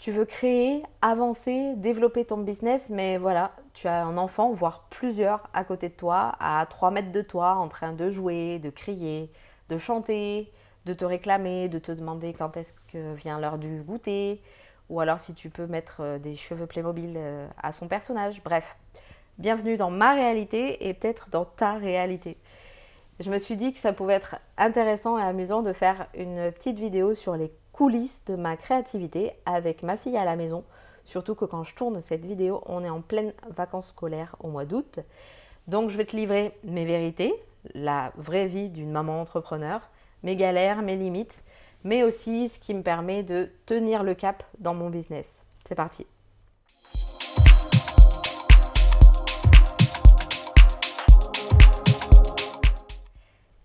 Tu veux créer, avancer, développer ton business, mais voilà, tu as un enfant, voire plusieurs à côté de toi, à 3 mètres de toi, en train de jouer, de crier, de chanter, de te réclamer, de te demander quand est-ce que vient l'heure du goûter, ou alors si tu peux mettre des cheveux Playmobil à son personnage. Bref, bienvenue dans ma réalité et peut-être dans ta réalité. Je me suis dit que ça pouvait être intéressant et amusant de faire une petite vidéo sur les coulisses de ma créativité avec ma fille à la maison. Surtout que quand je tourne cette vidéo, on est en pleine vacances scolaires au mois d'août. Donc je vais te livrer mes vérités, la vraie vie d'une maman entrepreneur, mes galères, mes limites, mais aussi ce qui me permet de tenir le cap dans mon business. C'est parti.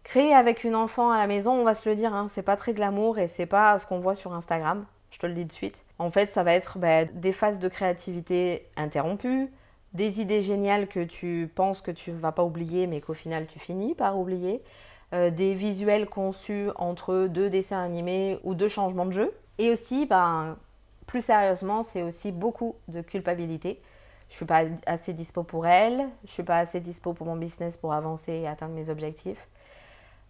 Créer avec une enfant à la maison, on va se le dire, hein, c'est pas très glamour et c'est pas ce qu'on voit sur Instagram. Je te le dis de suite. En fait, ça va être des phases de créativité interrompues, des idées géniales que tu penses que tu vas pas oublier, mais qu'au final tu finis par oublier, des visuels conçus entre deux dessins animés ou deux changements de jeu. Et aussi, plus sérieusement, c'est aussi beaucoup de culpabilité. Je suis pas assez dispo pour elle, je suis pas assez dispo pour mon business pour avancer et atteindre mes objectifs.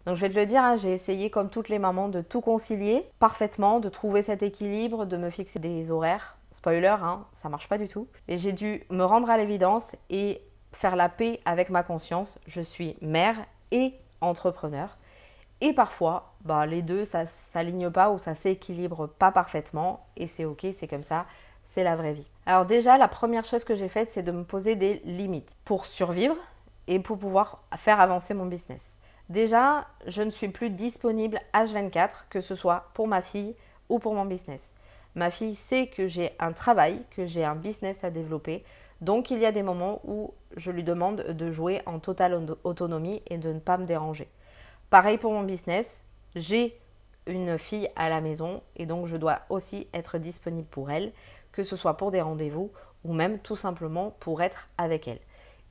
Donc je vais te le dire, hein, j'ai essayé comme toutes les mamans de tout concilier parfaitement, de trouver cet équilibre, de me fixer des horaires. Spoiler, hein, ça marche pas du tout. Et j'ai dû me rendre à l'évidence et faire la paix avec ma conscience. Je suis mère et entrepreneur. Et parfois, les deux, ça s'aligne pas ou ça s'équilibre pas parfaitement. Et c'est ok, c'est comme ça, c'est la vraie vie. Alors déjà, la première chose que j'ai faite, c'est de me poser des limites pour survivre et pour pouvoir faire avancer mon business. Déjà, je ne suis plus disponible H24, que ce soit pour ma fille ou pour mon business. Ma fille sait que j'ai un travail, que j'ai un business à développer. Donc, il y a des moments où je lui demande de jouer en totale autonomie et de ne pas me déranger. Pareil pour mon business, j'ai une fille à la maison et donc je dois aussi être disponible pour elle, que ce soit pour des rendez-vous ou même tout simplement pour être avec elle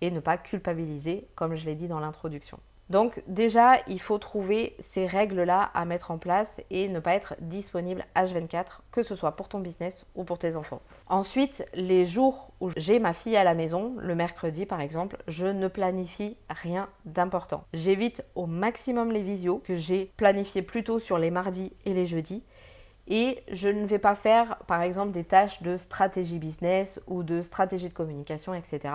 et ne pas culpabiliser comme je l'ai dit dans l'introduction. Donc déjà, il faut trouver ces règles-là à mettre en place et ne pas être disponible H24, que ce soit pour ton business ou pour tes enfants. Ensuite, les jours où j'ai ma fille à la maison, le mercredi par exemple, je ne planifie rien d'important. J'évite au maximum les visios que j'ai planifiées plutôt sur les mardis et les jeudis. Et je ne vais pas faire, par exemple, des tâches de stratégie business ou de stratégie de communication, etc.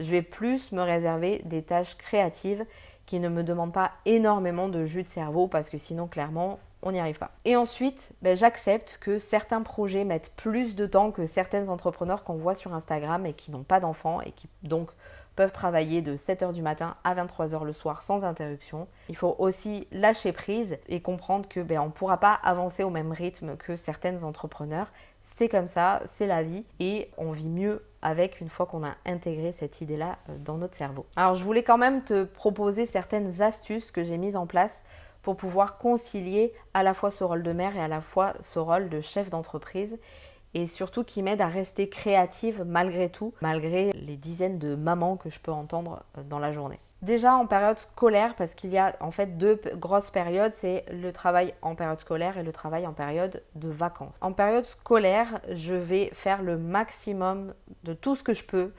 Je vais plus me réserver des tâches créatives qui ne me demandent pas énormément de jus de cerveau parce que sinon, clairement, on n'y arrive pas. Et ensuite, j'accepte que certains projets mettent plus de temps que certains entrepreneurs qu'on voit sur Instagram et qui n'ont pas d'enfants et qui donc peuvent travailler de 7h du matin à 23h le soir sans interruption. Il faut aussi lâcher prise et comprendre que on ne pourra pas avancer au même rythme que certains entrepreneurs. C'est comme ça, c'est la vie et on vit mieux avec une fois qu'on a intégré cette idée-là dans notre cerveau. Alors je voulais quand même te proposer certaines astuces que j'ai mises en place pour pouvoir concilier à la fois ce rôle de mère et à la fois ce rôle de chef d'entreprise et surtout qui m'aide à rester créative malgré tout, malgré les dizaines de mamans que je peux entendre dans la journée. Déjà en période scolaire, parce qu'il y a en fait deux grosses périodes, c'est le travail en période scolaire et le travail en période de vacances. En période scolaire, je vais faire le maximum de tout ce que je peux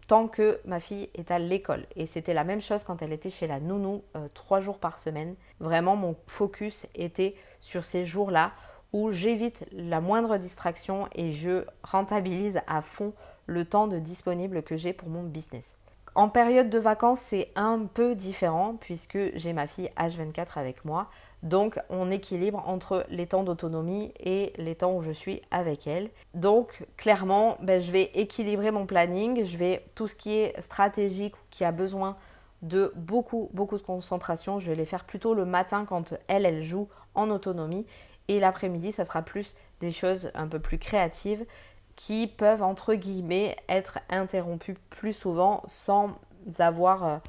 tant que ma fille est à l'école. Et c'était la même chose quand elle était chez la nounou 3 jours par semaine. Vraiment, mon focus était sur ces jours-là où j'évite la moindre distraction et je rentabilise à fond le temps de disponible que j'ai pour mon business. En période de vacances, c'est un peu différent puisque j'ai ma fille H24 avec moi. Donc, on équilibre entre les temps d'autonomie et les temps où je suis avec elle. Donc, clairement, je vais équilibrer mon planning. Je vais, tout ce qui est stratégique, qui a besoin de beaucoup de concentration, je vais les faire plutôt le matin quand elle joue en autonomie. Et l'après-midi, ça sera plus des choses un peu plus créatives qui peuvent, entre guillemets, être interrompues plus souvent sans avoir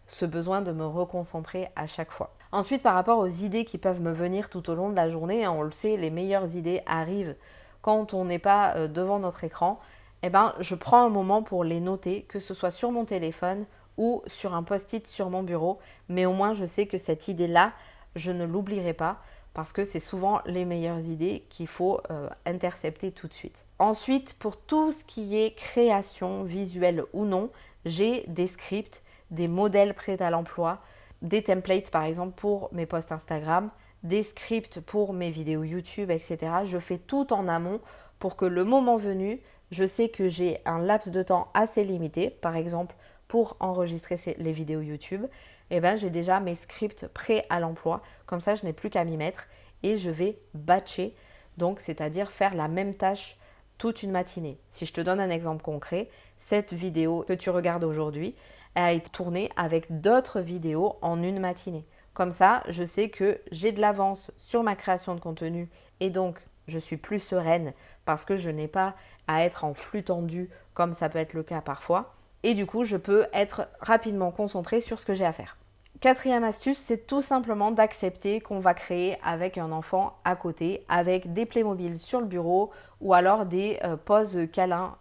ce besoin de me reconcentrer à chaque fois. Ensuite, par rapport aux idées qui peuvent me venir tout au long de la journée, on le sait, les meilleures idées arrivent quand on n'est pas devant notre écran. Je prends un moment pour les noter, que ce soit sur mon téléphone ou sur un post-it sur mon bureau. Mais au moins, je sais que cette idée-là, je ne l'oublierai pas. parce que c'est souvent les meilleures idées qu'il faut intercepter tout de suite. Ensuite, pour tout ce qui est création visuelle ou non, j'ai des scripts, des modèles prêts à l'emploi, des templates par exemple pour mes posts Instagram, des scripts pour mes vidéos YouTube, etc. Je fais tout en amont pour que le moment venu, je sais que j'ai un laps de temps assez limité, par exemple pour enregistrer les vidéos YouTube, et ben j'ai déjà mes scripts prêts à l'emploi. Comme ça, je n'ai plus qu'à m'y mettre et je vais batcher, donc c'est-à-dire faire la même tâche toute une matinée. Si je te donne un exemple concret, cette vidéo que tu regardes aujourd'hui, elle a été tournée avec d'autres vidéos en une matinée. Comme ça, je sais que j'ai de l'avance sur ma création de contenu et donc je suis plus sereine parce que je n'ai pas à être en flux tendu comme ça peut être le cas parfois. Et du coup, je peux être rapidement concentrée sur ce que j'ai à faire. Quatrième astuce, c'est tout simplement d'accepter qu'on va créer avec un enfant à côté, avec des Playmobil sur le bureau ou alors des pauses câlins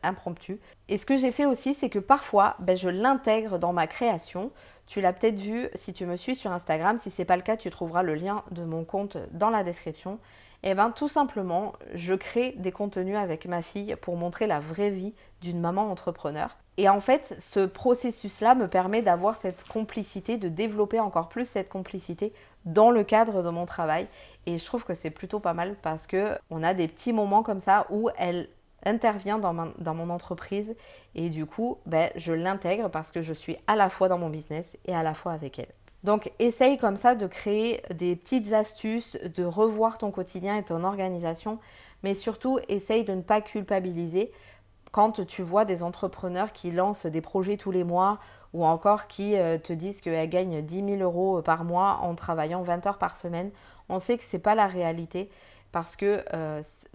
impromptues. Et ce que j'ai fait aussi, c'est que parfois, je l'intègre dans ma création. Tu l'as peut-être vu si tu me suis sur Instagram. Si ce n'est pas le cas, tu trouveras le lien de mon compte dans la description. Et bien tout simplement, je crée des contenus avec ma fille pour montrer la vraie vie d'une maman entrepreneur. Et en fait, ce processus-là me permet d'avoir cette complicité, de développer encore plus cette complicité dans le cadre de mon travail. Et je trouve que c'est plutôt pas mal parce qu'on a des petits moments comme ça où elle intervient dans mon entreprise et du coup, je l'intègre parce que je suis à la fois dans mon business et à la fois avec elle. Donc, essaye comme ça de créer des petites astuces, de revoir ton quotidien et ton organisation, mais surtout, essaye de ne pas culpabiliser quand tu vois des entrepreneurs qui lancent des projets tous les mois ou encore qui te disent qu'elles gagnent 10 000 euros par mois en travaillant 20 heures par semaine. On sait que ce n'est pas la réalité parce que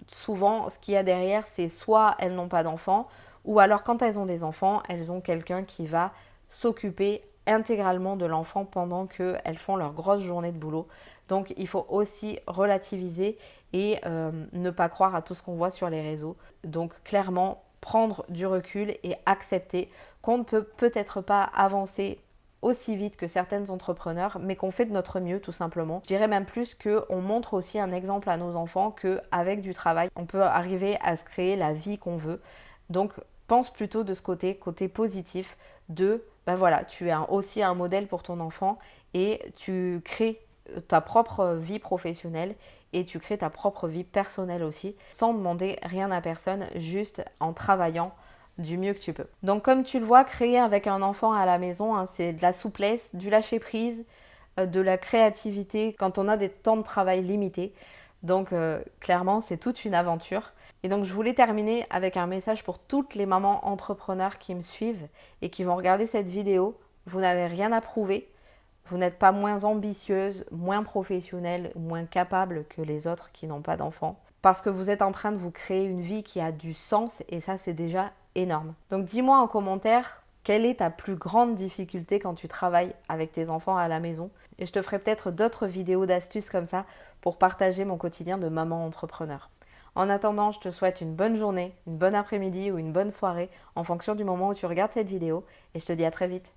souvent, ce qu'il y a derrière, c'est soit elles n'ont pas d'enfants ou alors quand elles ont des enfants, elles ont quelqu'un qui va s'occuper intégralement de l'enfant pendant qu'elles font leur grosse journée de boulot. Donc il faut aussi relativiser et ne pas croire à tout ce qu'on voit sur les réseaux. Donc clairement, prendre du recul et accepter qu'on ne peut peut-être pas avancer aussi vite que certaines entrepreneurs, mais qu'on fait de notre mieux tout simplement. Je dirais même plus qu'on montre aussi un exemple à nos enfants qu'avec du travail, on peut arriver à se créer la vie qu'on veut. Donc pense plutôt de ce côté positif de, voilà, tu es aussi un modèle pour ton enfant et tu crées ta propre vie professionnelle et tu crées ta propre vie personnelle aussi, sans demander rien à personne, juste en travaillant du mieux que tu peux. Donc comme tu le vois, créer avec un enfant à la maison, c'est de la souplesse, du lâcher prise, de la créativité quand on a des temps de travail limités. Donc clairement, c'est toute une aventure. Et donc je voulais terminer avec un message pour toutes les mamans entrepreneurs qui me suivent et qui vont regarder cette vidéo. Vous n'avez rien à prouver. Vous n'êtes pas moins ambitieuse, moins professionnelle, moins capable que les autres qui n'ont pas d'enfants. Parce que vous êtes en train de vous créer une vie qui a du sens et ça, c'est déjà énorme. Donc dis-moi en commentaire quelle est ta plus grande difficulté quand tu travailles avec tes enfants à la maison. Et je te ferai peut-être d'autres vidéos d'astuces comme ça pour partager mon quotidien de maman entrepreneur. En attendant, je te souhaite une bonne journée, une bonne après-midi ou une bonne soirée en fonction du moment où tu regardes cette vidéo et je te dis à très vite.